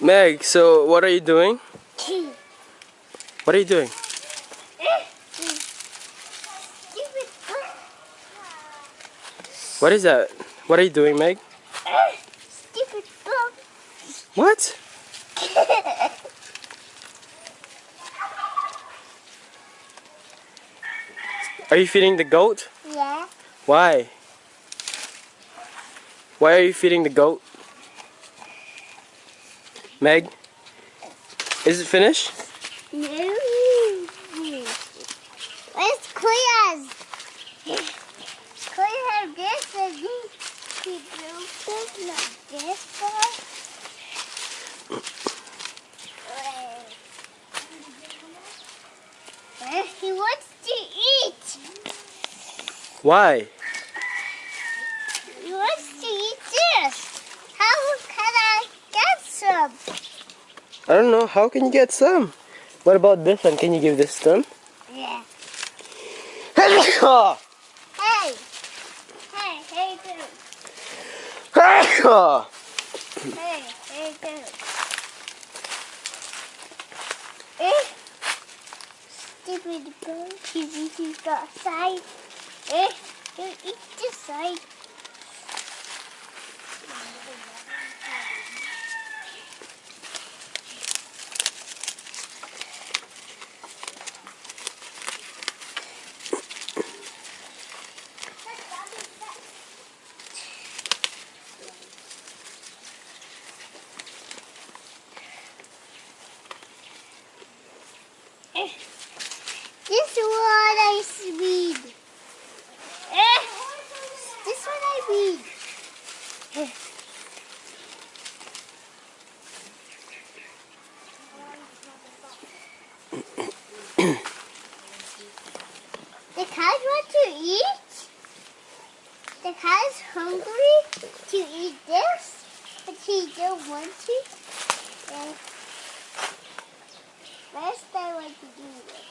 Meg, so what are you doing? What are you doing? What is that? What are you doing, Meg? Stupid bug. What? Are you feeding the goat? Yeah. Why? Why are you feeding the goat? Meg? Is it finished? No. Where's Claire's? Claire had this and he broke it like this one. He wants to eat. Why? He wants to eat this. How can I get some? I don't know. How can you get some? What about this one? Can you give this to him? Yeah. Hey! Hey. Hey, dude. Hey! Hey, dude. Stupid bird. He's eating the side. You eat the side. This one I read. This one I read. The cows want to eat. The cow's hungry to eat this, but he don't want to. First I want to do this.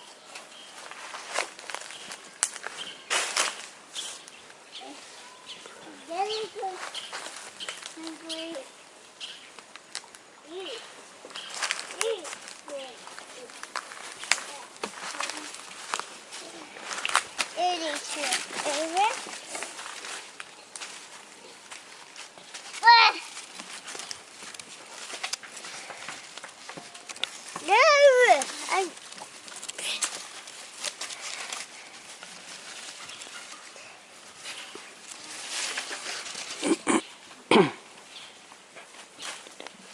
Then it goes hungry. Eat. It is your favorite. No!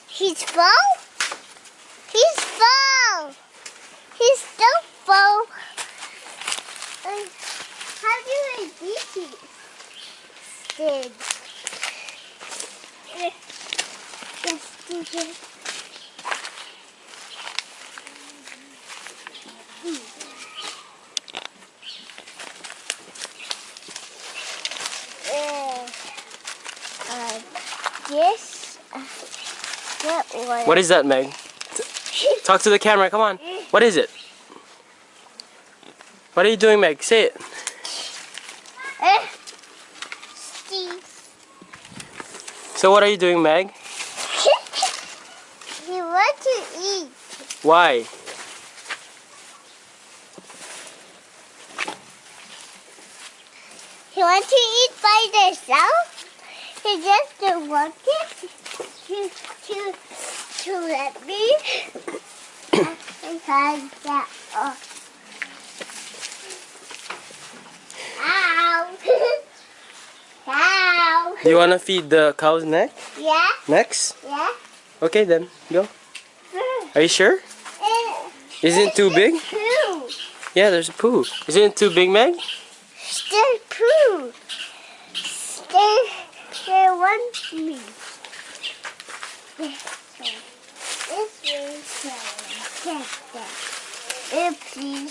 He's full? He's full! He's still full. How do I eat these? Good. Yes, stupid. This. That one. What is that, Meg? Talk to the camera, come on. What is it? What are you doing, Meg? Say it. Steve. So what are you doing, Meg? He wants to eat. Why? He wants to eat by himself. He just don't want it to let me. Because that. Ow! Ow! Do you want to feed the cows next? Yeah. Next? Yeah. Okay then, go. Are you sure? Isn't it too big? Poo. Yeah, there's a poo. Isn't it too big, Meg? Still poo. They want me. This way, oopsie.